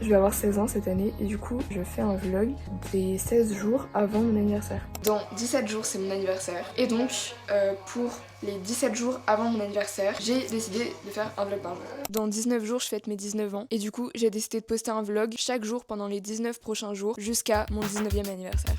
je vais avoir 16 ans cette année et du coup je fais un vlog des 16 jours avant mon anniversaire. Dans 17 jours c'est mon anniversaire et donc pour les 17 jours avant mon anniversaire, j'ai décidé de faire un vlog par jour. Dans 19 jours je fête mes 19 ans et du coup j'ai décidé de poster un vlog chaque jour pendant les 19 prochains jours jusqu'à mon 19e anniversaire.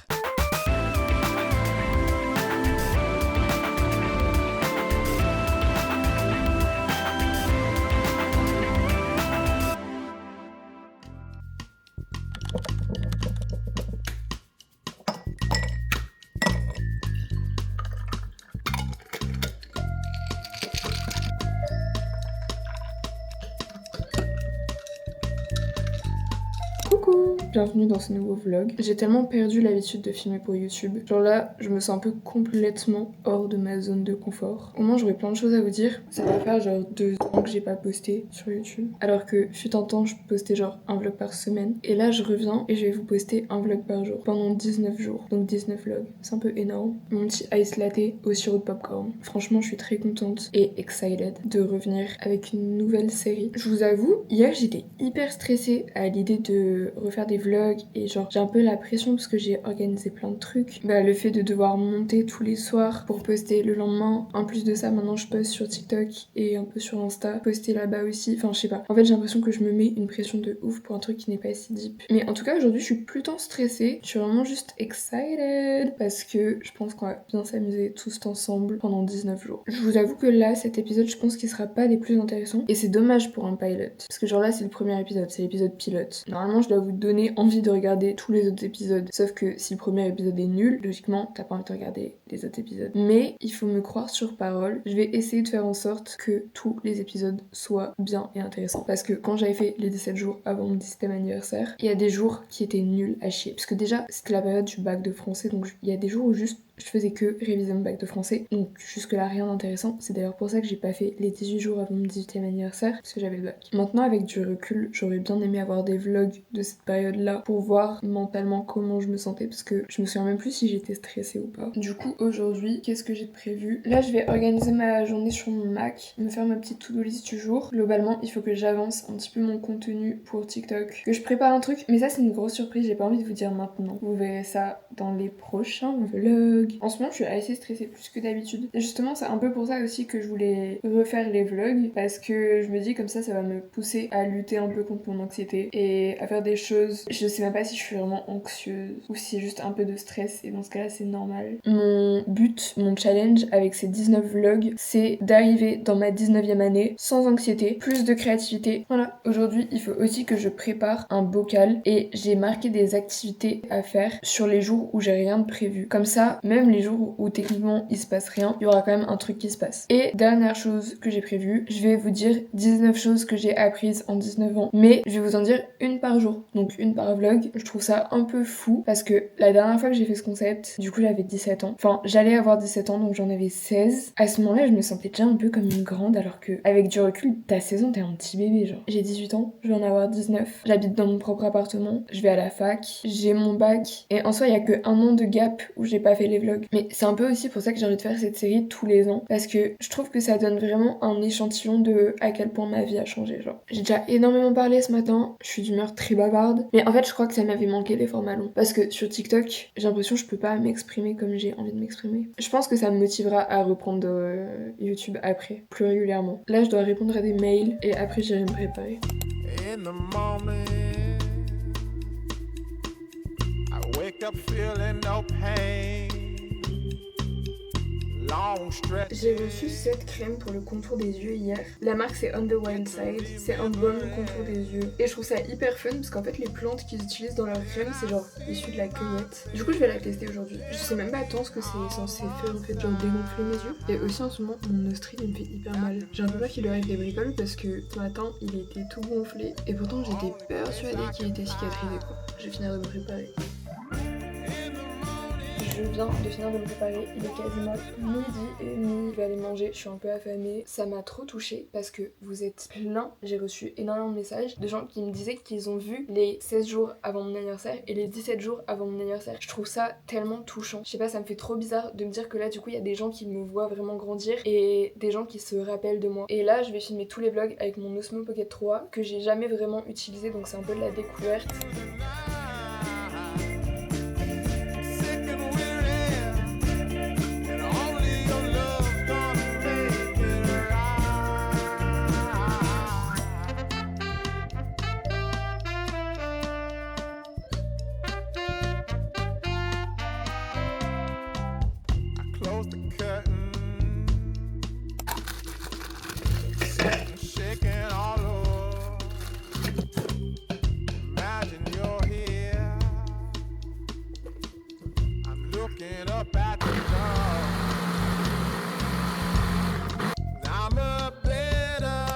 Coucou, bienvenue dans ce nouveau vlog. J'ai tellement perdu l'habitude de filmer pour YouTube. Genre là, je me sens un peu complètement hors de ma zone de confort. Au moins, j'aurais plein de choses à vous dire. Ça va faire genre 2 ans que j'ai pas posté sur YouTube. Alors que fut un temps, je postais genre un vlog par semaine. Et là, je reviens et je vais vous poster un vlog par jour pendant 19 jours. Donc 19 vlogs. C'est un peu énorme. Mon petit ice latte au sirop de popcorn. Franchement, je suis très contente et excited de revenir avec une nouvelle série. Je vous avoue, hier, j'étais hyper stressée à l'idée de refaire des vlogs et genre j'ai un peu la pression parce que j'ai organisé plein de trucs. Le fait de devoir monter tous les soirs pour poster le lendemain. En plus de ça, maintenant je poste sur TikTok et un peu sur Insta, poster là-bas aussi. Enfin, je sais pas. En fait, j'ai l'impression que je me mets une pression de ouf pour un truc qui n'est pas si deep. Mais en tout cas, aujourd'hui, je suis plutôt stressée. Je suis vraiment juste excited parce que je pense qu'on va bien s'amuser tous ensemble pendant 19 jours. Je vous avoue que là, cet épisode, je pense qu'il sera pas des plus intéressants et c'est dommage pour un pilot. Parce que genre là, c'est le premier épisode, c'est l'épisode pilote. Normalement, je dois vous donner envie de regarder tous les autres épisodes. Sauf que si le premier épisode est nul, logiquement, t'as pas envie de regarder les autres épisodes. Mais il faut me croire sur parole. Je vais essayer de faire en sorte que tous les épisodes soient bien et intéressants. Parce que quand j'avais fait les 17 jours avant mon 17e anniversaire, il y a des jours qui étaient nuls à chier. Parce que déjà, c'était la période du bac de français, donc il y a des jours où juste je faisais que réviser mon bac de français, donc jusque là rien d'intéressant. C'est d'ailleurs pour ça que j'ai pas fait les 18 jours avant mon 18e anniversaire, parce que j'avais le bac. Maintenant, avec du recul, j'aurais bien aimé avoir des vlogs de cette période-là pour voir mentalement comment je me sentais, parce que je me souviens même plus si j'étais stressée ou pas. Du coup, aujourd'hui, qu'est-ce que j'ai de prévu? Là, je vais organiser ma journée sur mon Mac, me faire ma petite to-do list du jour. Globalement, il faut que j'avance un petit peu mon contenu pour TikTok, que je prépare un truc, mais ça c'est une grosse surprise, j'ai pas envie de vous dire maintenant. Vous verrez ça dans les prochains vlogs. En ce moment, je suis assez stressée plus que d'habitude. Et justement, c'est un peu pour ça aussi que je voulais refaire les vlogs, parce que je me dis comme ça va me pousser à lutter un peu contre mon anxiété et à faire des choses. Je sais même pas si je suis vraiment anxieuse ou si c'est juste un peu de stress, et dans ce cas-là, c'est normal. Mon but, mon challenge avec ces 19 vlogs, c'est d'arriver dans ma 19e année sans anxiété, plus de créativité. Voilà, aujourd'hui, il faut aussi que je prépare un bocal et j'ai marqué des activités à faire sur les jours où j'ai rien de prévu. Comme ça, même les jours où techniquement il se passe rien, il y aura quand même un truc qui se passe. Et dernière chose que j'ai prévue, je vais vous dire 19 choses que j'ai apprises en 19 ans, mais je vais vous en dire une par jour, donc une par vlog. Je trouve ça un peu fou parce que la dernière fois que j'ai fait ce concept, du coup j'avais 17 ans. Enfin, j'allais avoir 17 ans, donc j'en avais 16. À ce moment-là, je me sentais déjà un peu comme une grande, alors que avec du recul, t'as 16 ans, t'es un petit bébé, genre. J'ai 18 ans, je vais en avoir 19. J'habite dans mon propre appartement, je vais à la fac, j'ai mon bac, et en soi, il y a que un an de gap où j'ai pas fait les vlogs. Mais c'est un peu aussi pour ça que j'ai envie de faire cette série tous les ans, parce que je trouve que ça donne vraiment un échantillon de à quel point ma vie a changé, genre. J'ai déjà énormément parlé ce matin, je suis d'humeur très bavarde, mais en fait je crois que ça m'avait manqué les formats longs, parce que sur TikTok, j'ai l'impression que je peux pas m'exprimer comme j'ai envie de m'exprimer. Je pense que ça me motivera à reprendre YouTube après, plus régulièrement. Là je dois répondre à des mails, et après j'irai me préparer. In the moment, I wake up feeling no pain. J'ai reçu cette crème pour le contour des yeux hier. La marque c'est On the Wild Side. C'est un baume contour des yeux. Et je trouve ça hyper fun parce qu'en fait les plantes qu'ils utilisent dans leur crème c'est genre issu de la cueillette. Du coup je vais la tester aujourd'hui. Je sais même pas tant ce que c'est censé faire en fait, genre dégonfler mes yeux. Et aussi en ce moment mon nostril il me fait hyper mal. J'ai un peu peur qu'il lui arrive des bricoles parce que ce matin il était tout gonflé. Et pourtant j'étais persuadée qu'il était cicatrisé quoi. Je vais finir de me préparer. Je Je viens de finir de me préparer, il est quasiment midi et demi, je vais aller manger, je suis un peu affamée. Ça m'a trop touchée parce que vous êtes plein, j'ai reçu énormément de messages de gens qui me disaient qu'ils ont vu les 16 jours avant mon anniversaire et les 17 jours avant mon anniversaire. Je trouve ça tellement touchant. Je sais pas, ça me fait trop bizarre de me dire que là du coup il y a des gens qui me voient vraiment grandir et des gens qui se rappellent de moi. Et là je vais filmer tous les vlogs avec mon Osmo Pocket 3 que j'ai jamais vraiment utilisé, donc c'est un peu de la découverte.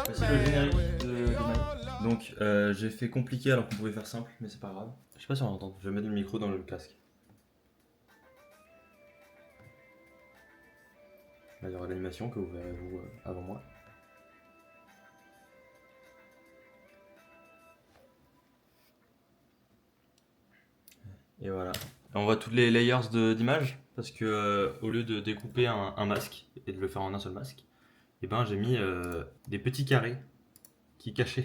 Voici le générique de My. Donc j'ai fait compliqué alors qu'on pouvait faire simple, mais c'est pas grave. Je sais pas si on entend, je vais mettre le micro dans le casque. Là il y aura l'animation que vous verrez vous avant moi. Et voilà. On voit toutes les layers d'images parce que au lieu de découper un masque et de le faire en un seul masque, et ben j'ai mis des petits carrés qui cachent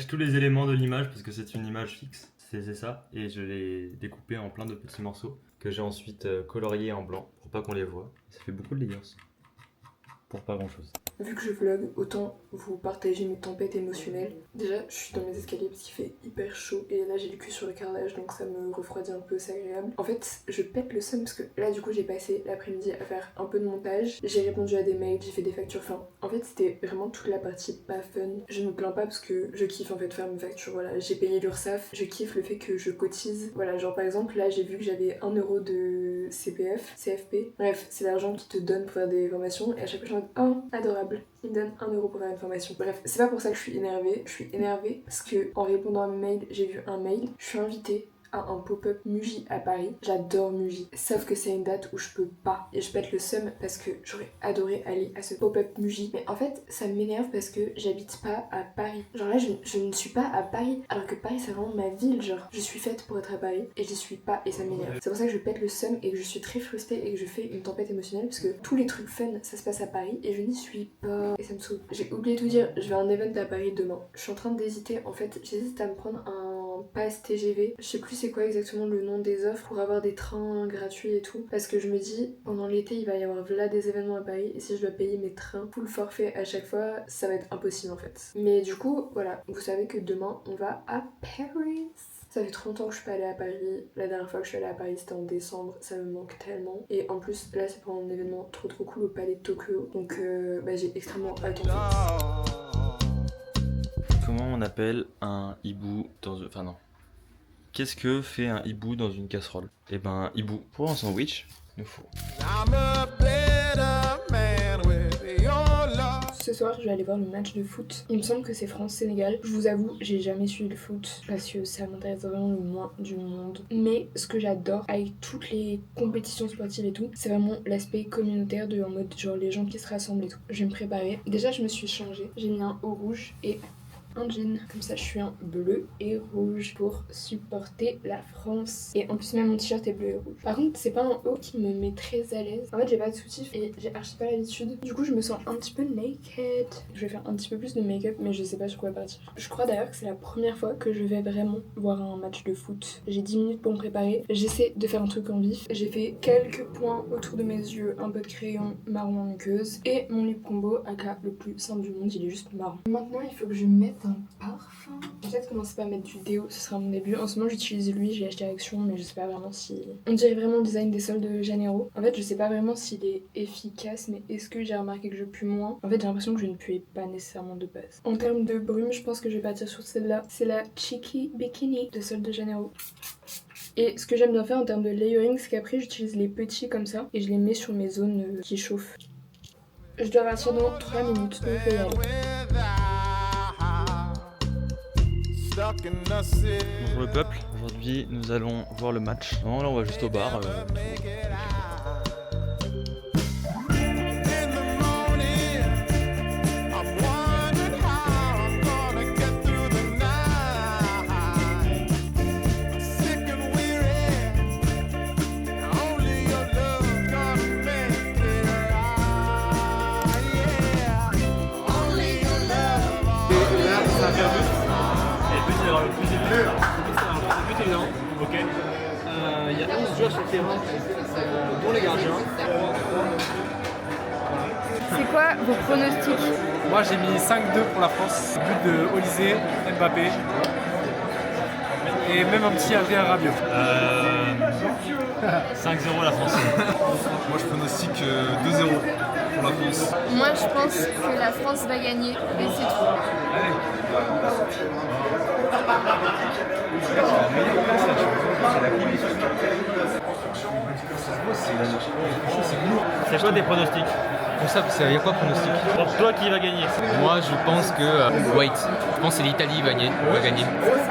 tous les éléments de l'image parce que c'est une image fixe, c'est ça, et je l'ai découpé en plein de petits morceaux que j'ai ensuite coloriés en blanc pour pas qu'on les voit. Ça fait beaucoup de layers pour pas grand chose. Vu que je vlog, autant vous partager mes tempêtes émotionnelles. Déjà, je suis dans mes escaliers parce qu'il fait hyper chaud et là j'ai le cul sur le carrelage donc ça me refroidit un peu, c'est agréable. En fait, je pète le seum parce que là du coup j'ai passé l'après-midi à faire un peu de montage. J'ai répondu à des mails, j'ai fait des factures, enfin en fait c'était vraiment toute la partie pas fun. Je me plains pas parce que je kiffe en fait faire mes factures, voilà. J'ai payé l'URSSAF, je kiffe le fait que je cotise. Voilà, genre par exemple là j'ai vu que j'avais 1 euro de CFP. Bref, c'est l'argent qui te donne pour faire des formations et à chaque fois je me dis oh adorable. Il me donne 1 euro pour faire une formation. Bref, c'est pas pour ça que je suis énervée. Je suis énervée parce que en répondant à mes mails, j'ai vu un mail. Je suis invitée à un pop-up Muji à Paris. J'adore Muji. Sauf que c'est une date où je peux pas. Et je pète le seum parce que j'aurais adoré aller à ce pop-up Muji. Mais en fait, ça m'énerve parce que j'habite pas à Paris. Genre là, je ne suis pas à Paris. Alors que Paris, c'est vraiment ma ville. Genre, je suis faite pour être à Paris et j'y suis pas et ça m'énerve. C'est pour ça que je pète le seum et que je suis très frustrée et que je fais une tempête émotionnelle parce que tous les trucs fun, ça se passe à Paris et je n'y suis pas. Et ça me saoule. J'ai oublié de vous dire, je vais à un event à Paris demain. Je suis en train d'hésiter. En fait, j'hésite à me prendre un pass TGV. Je sais plus c'est quoi exactement le nom des offres pour avoir des trains gratuits et tout. Parce que je me dis, pendant l'été, il va y avoir là des événements à Paris. Et si je dois payer mes trains full forfait à chaque fois, ça va être impossible en fait. Mais du coup, voilà. Vous savez que demain, on va à Paris. Ça fait trop longtemps que je suis pas allée à Paris. La dernière fois que je suis allée à Paris, c'était en décembre. Ça me manque tellement. Et en plus, là, c'est pour un événement trop cool au Palais de Tokyo. Donc, j'ai extrêmement hâte en fait. Comment on appelle un hibou dans... Enfin non. Qu'est-ce que fait un hibou dans une casserole? Eh ben, un hibou. Pour un sandwich, il nous faut... Ce soir, je vais aller voir le match de foot. Il me semble que c'est France-Sénégal. Je vous avoue, j'ai jamais suivi le foot parce que ça m'intéresse vraiment le moins du monde. Mais ce que j'adore avec toutes les compétitions sportives et tout, c'est vraiment l'aspect communautaire de en mode genre les gens qui se rassemblent et tout. Je vais me préparer. Déjà, je me suis changée. J'ai mis un haut rouge et un jean. Comme ça, je suis un bleu et rouge pour supporter la France. Et en plus, même mon t-shirt est bleu et rouge. Par contre, c'est pas un haut qui me met très à l'aise. En fait, j'ai pas de soutif et j'ai archi pas l'habitude. Du coup, je me sens un petit peu naked. Je vais faire un petit peu plus de make-up, mais je sais pas sur quoi partir. Je crois d'ailleurs que c'est la première fois que je vais vraiment voir un match de foot. J'ai 10 minutes pour me préparer. J'essaie de faire un truc en vif. J'ai fait quelques points autour de mes yeux, un peu de crayon marron en muqueuse et mon lip combo, aka le plus simple du monde, il est juste marron. Maintenant, il faut que je mette un parfum. J'ai peut-être commencer par mettre du déo, ce sera mon début. En ce moment, j'utilise lui, j'ai acheté à Action, mais je sais pas vraiment si... On dirait vraiment le design des soldes de Janeiro. En fait, je sais pas vraiment s'il est efficace, mais est-ce que j'ai remarqué que je pue moins? En fait, j'ai l'impression que je ne puais pas nécessairement de base. En termes de brume, je pense que je vais partir sur celle-là. C'est la Cheeky Bikini de soldes de Janeiro. Et ce que j'aime bien faire en termes de layering, c'est qu'après, j'utilise les petits comme ça et je les mets sur mes zones qui chauffent. Je dois partir dans 3 minutes, donc on peut y aller. Bonjour le peuple, aujourd'hui nous allons voir le match. Non, là on va juste au bar. Ok. Il y a 11 joueurs sur le terrain, dont les gardiens. C'est quoi vos pronostics? Moi j'ai mis 5-2 pour la France. But de Olysée, Mbappé. Et même un petit Adrien Rabiot. 5-0 la France. Moi je pronostique 2-0 pour la France. Moi je pense que la France va gagner et c'est tout. C'est quoi tes pronostics? Pour ça, il y a quoi pronostic? Pour toi qui va gagner? Moi, je pense que wait, je pense que l'Italie va gagner.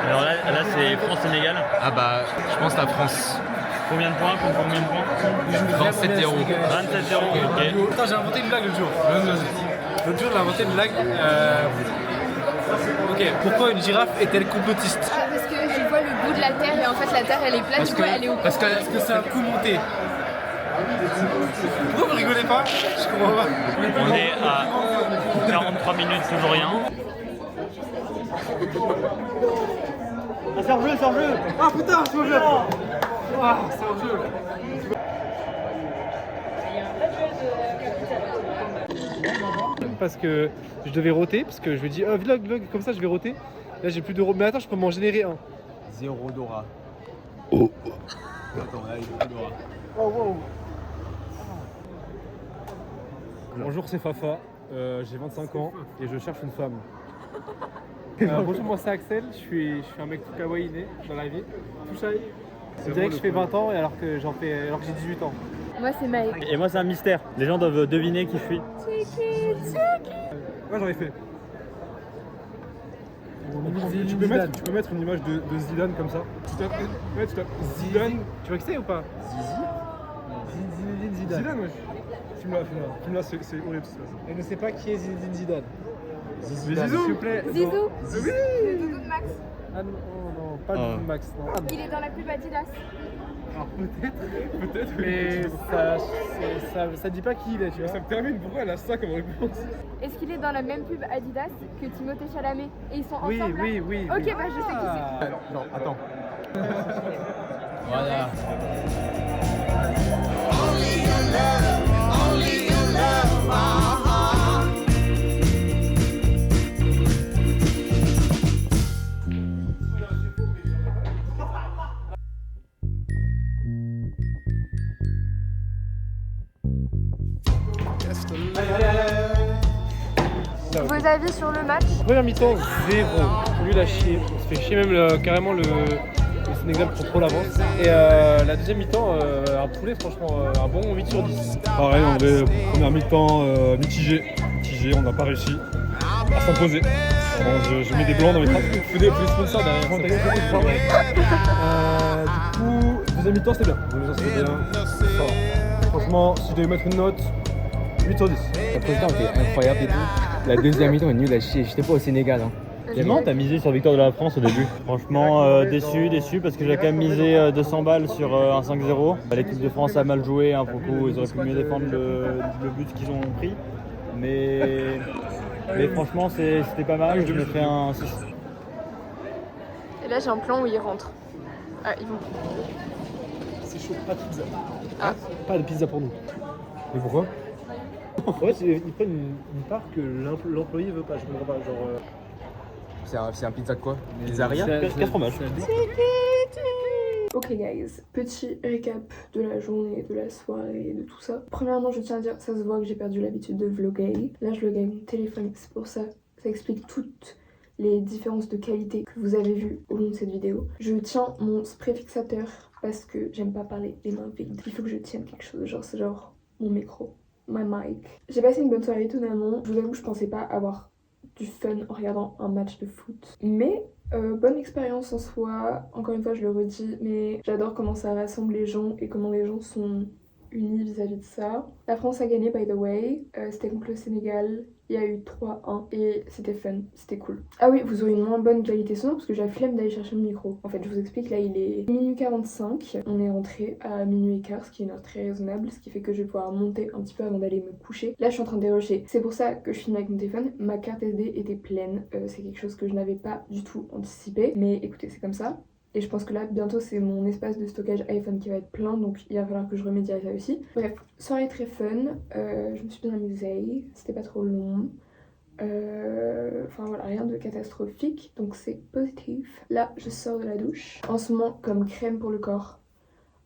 Alors là c'est France-Sénégal. Ah bah, je pense la France. Combien de points? 27-0. 27-0, ok. Attends, j'ai inventé une blague l'autre jour. L'autre jour, j'ai inventé une blague. Ok, pourquoi une girafe est-elle complotiste? Ah, parce qu'elle voit le bout de la Terre et en fait la Terre elle est plate, du coup elle est au Parce que c'est un coup monté. Pourquoi vous rigolez pas? Je comprends pas. On est à 43 minutes, toujours rien. C'est en jeu, c'est en jeu. Ah putain, c'est en jeu. Ah, c'est en jeu. Parce que je devais roter, parce que je lui ai dit vlog, comme ça je vais roter. Là j'ai plus d'euros. Mais attends, je peux m'en générer un. 0 Dora. Oh. Attends, là il y a plus Dora. Oh wow. Bonjour, c'est Fafa, j'ai 25 ans et je cherche une femme. Bonjour, moi c'est Axel, je suis un mec tout kawaii né dans la vie, tout shy. On dirait que je fais 20 ans et alors que j'ai 18 ans. Moi c'est Maë. Et moi c'est un mystère. Les gens doivent deviner qui je suis. Moi j'en ai fait. Tu peux mettre une image de Zidane comme ça. Tu tapes Zidane. Tu vois qui c'est ou pas? Zidane. Zidane, wesh. Filme-la, c'est horrible ce qui se passe. Elle ne sait pas qui est Zinedine Zidane. Zizou, s'il vous plaît. Zizou. Oui. Le doudou de Max. Ah non, pas de Max, non. Il est dans la pub Adidas. Alors peut-être, mais ça dit pas qui il est, tu vois. Ça me termine, pourquoi elle a ça comme réponse? Est-ce qu'il est dans la même pub Adidas que Timothée Chalamet? Et ils sont ensemble là? Oui. Ok, bah je sais qui c'est. Non, attends. Voilà. Vos avis sur le match? Première mi-temps, 0. Nul à chier. On se fait chier même carrément le Sénégal prend trop l'avance. Et la deuxième mi-temps, un poulet franchement, un bon 8 sur 10. Pareil, on avait première mi-temps mitigé, on n'a pas réussi à s'imposer. Je mets des blancs dans mes traces. Faut des sponsors derrière. Du coup, deuxième mi-temps c'était bien. C'était bien. Ça va. Franchement, si je devais mettre une note, 8 sur 10. La première mi-temps était incroyable et tout. La deuxième mi-temps est nulle à chier. J'étais pas au Sénégal. Hein. Clément, t'as misé sur victoire de la France au début. Franchement, déçu parce que j'ai quand même misé 200 balles sur un 5-0. L'équipe de France a mal joué, hein, pour le coup, ils auraient pu mieux défendre le but qu'ils ont pris. Mais franchement, c'était pas mal, je me fais un 6. Et là j'ai un plan où ils rentrent. Ah, ils vont. C'est chaud, pas de pizza. Ah. Pas de pizza pour nous. Mais pourquoi? Ouais, ils prennent une part que l'employé veut pas, je comprends pas. Genre. C'est un pizza de quoi? Pizzeria, 4 fromages. Ok guys, petit récap de la journée, de la soirée, de tout ça. Premièrement, je tiens à dire, ça se voit que j'ai perdu l'habitude de vlogger. Là, je vlog avec mon téléphone, c'est pour ça. Ça explique toutes les différences de qualité que vous avez vues au long de cette vidéo. Je tiens mon spray fixateur parce que j'aime pas parler les mains vides. Il faut que je tienne quelque chose, genre c'est genre mon micro, my mic. J'ai passé une bonne soirée étonnamment. Je vous avoue, je pensais pas avoir du fun en regardant un match de foot. Mais Bonne expérience en soi, encore une fois je le redis, mais j'adore comment ça rassemble les gens et comment les gens sont unis vis-à-vis de ça. La France a gagné by the way, c'était contre le Sénégal, il y a eu 3-1 et c'était fun, c'était cool. Ah oui, vous aurez une moins bonne qualité sonore parce que j'ai la flemme d'aller chercher le micro. En fait je vous explique, là il est minuit 45, on est rentré à minuit et quart, ce qui est une heure très raisonnable, ce qui fait que je vais pouvoir monter un petit peu avant d'aller me coucher. Là je suis en train de dérocher, c'est pour ça que je filme avec mon téléphone, ma carte SD était pleine, c'est quelque chose que je n'avais pas du tout anticipé, mais écoutez c'est comme ça. Et je pense que là, bientôt, c'est mon espace de stockage iPhone qui va être plein, donc il va falloir que je remédie à ça aussi. Bref, soirée très fun, je me suis bien amusée, c'était pas trop long. Enfin voilà, rien de catastrophique, donc c'est positif. Là, je sors de la douche. En ce moment, comme crème pour le corps,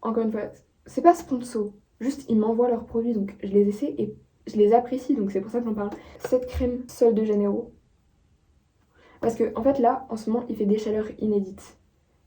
encore une fois, c'est pas sponsor, juste ils m'envoient leurs produits, donc je les essaie et je les apprécie, donc c'est pour ça que j'en parle. Cette crème Sol de Janeiro, parce que en fait là, en ce moment, il fait des chaleurs inédites.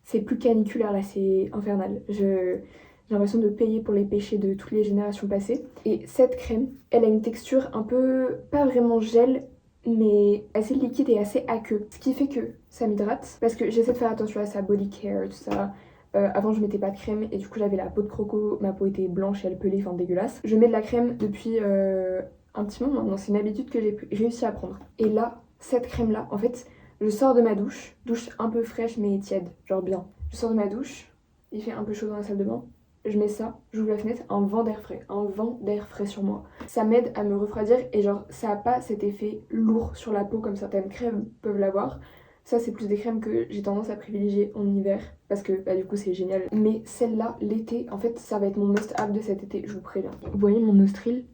C'est plus caniculaire là, c'est infernal. J'ai l'impression de payer pour les péchés de toutes les générations passées. Et cette crème, elle a une texture un peu, pas vraiment gel, mais assez liquide et assez aqueux. Ce qui fait que ça m'hydrate, parce que j'essaie de faire attention à sa body care, tout ça. Avant je mettais pas de crème et du coup j'avais la peau de croco, ma peau était blanche et elle pelait, enfin dégueulasse. Je mets de la crème depuis un petit moment maintenant, c'est une habitude que j'ai réussi à prendre. Et là, cette crème là, en fait, je sors de ma douche un peu fraîche mais tiède, genre bien. Je sors de ma douche, il fait un peu chaud dans la salle de bain, je mets ça, j'ouvre la fenêtre, un vent d'air frais sur moi. Ça m'aide à me refroidir et genre ça a pas cet effet lourd sur la peau comme certaines crèmes peuvent l'avoir. Ça c'est plus des crèmes que j'ai tendance à privilégier en hiver parce que bah du coup c'est génial. Mais celle-là, l'été, en fait ça va être mon must-have de cet été, je vous préviens. Vous voyez mon nostril ?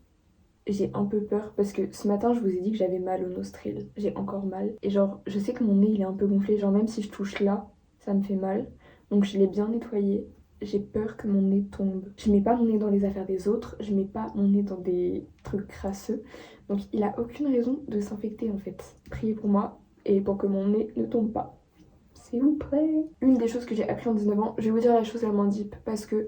J'ai un peu peur parce que ce matin je vous ai dit que j'avais mal au nostril, j'ai encore mal et genre je sais que mon nez il est un peu gonflé, genre même si je touche là ça me fait mal, donc je l'ai bien nettoyé. J'ai peur que mon nez tombe. Je mets pas mon nez dans les affaires des autres, je mets pas mon nez dans des trucs crasseux, donc il a aucune raison de s'infecter en fait. Priez pour moi et pour que mon nez ne tombe pas, s'il vous plaît. Une des choses que j'ai appris en 19 ans, je vais vous dire la chose la moins deep parce que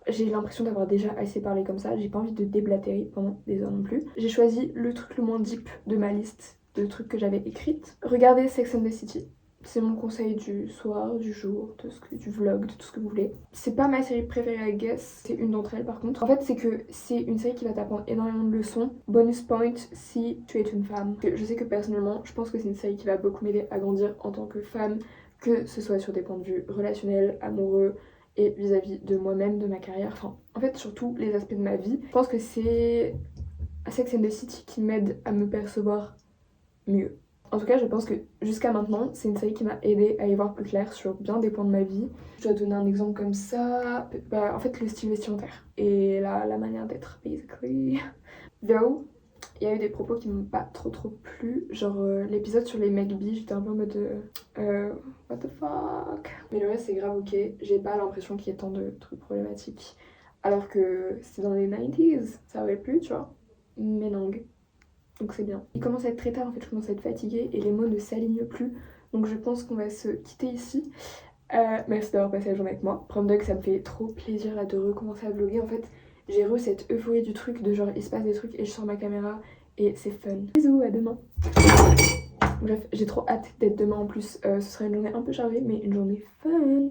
j'ai l'impression d'avoir déjà assez parlé comme ça, j'ai pas envie de déblatérer pendant des heures non plus. J'ai choisi le truc le moins deep de ma liste de trucs que j'avais écrites. Regardez Sex and the City. C'est mon conseil du soir, du jour, du vlog, de tout ce que vous voulez. C'est pas ma série préférée, I guess, c'est une d'entre elles par contre. En fait, c'est que c'est une série qui va t'apprendre énormément de leçons. Bonus point si tu es une femme. Je sais que personnellement, je pense que c'est une série qui va beaucoup m'aider à grandir en tant que femme, que ce soit sur des points de vue relationnels, amoureux, et vis-à-vis de moi-même, de ma carrière, enfin en fait sur tous les aspects de ma vie. Je pense que c'est Sex and the City qui m'aide à me percevoir mieux. En tout cas je pense que jusqu'à maintenant c'est une série qui m'a aidé à y voir plus clair sur bien des points de ma vie. Je dois donner un exemple comme ça, en fait le style vestimentaire et la manière d'être basically. Though il y a eu des propos qui m'ont pas trop plu, genre l'épisode sur les mecs bi, j'étais un peu en mode what the fuck. Mais le reste c'est grave ok, j'ai pas l'impression qu'il y ait tant de trucs problématiques. Alors que c'est dans les 90s, ça aurait pu, tu vois. Mais non. Donc c'est bien. Il commence à être très tard en fait, je commence à être fatiguée et les mots ne s'alignent plus. Donc je pense qu'on va se quitter ici. Merci d'avoir passé la journée avec moi. Prendre Dog, ça me fait trop plaisir là de recommencer à vlogger. En fait, j'ai cette euphorie du truc de genre il se passe des trucs et je sors ma caméra et c'est fun. Bisous, à demain. Bref, j'ai trop hâte d'être demain en plus. Ce sera une journée un peu chargée mais une journée fun.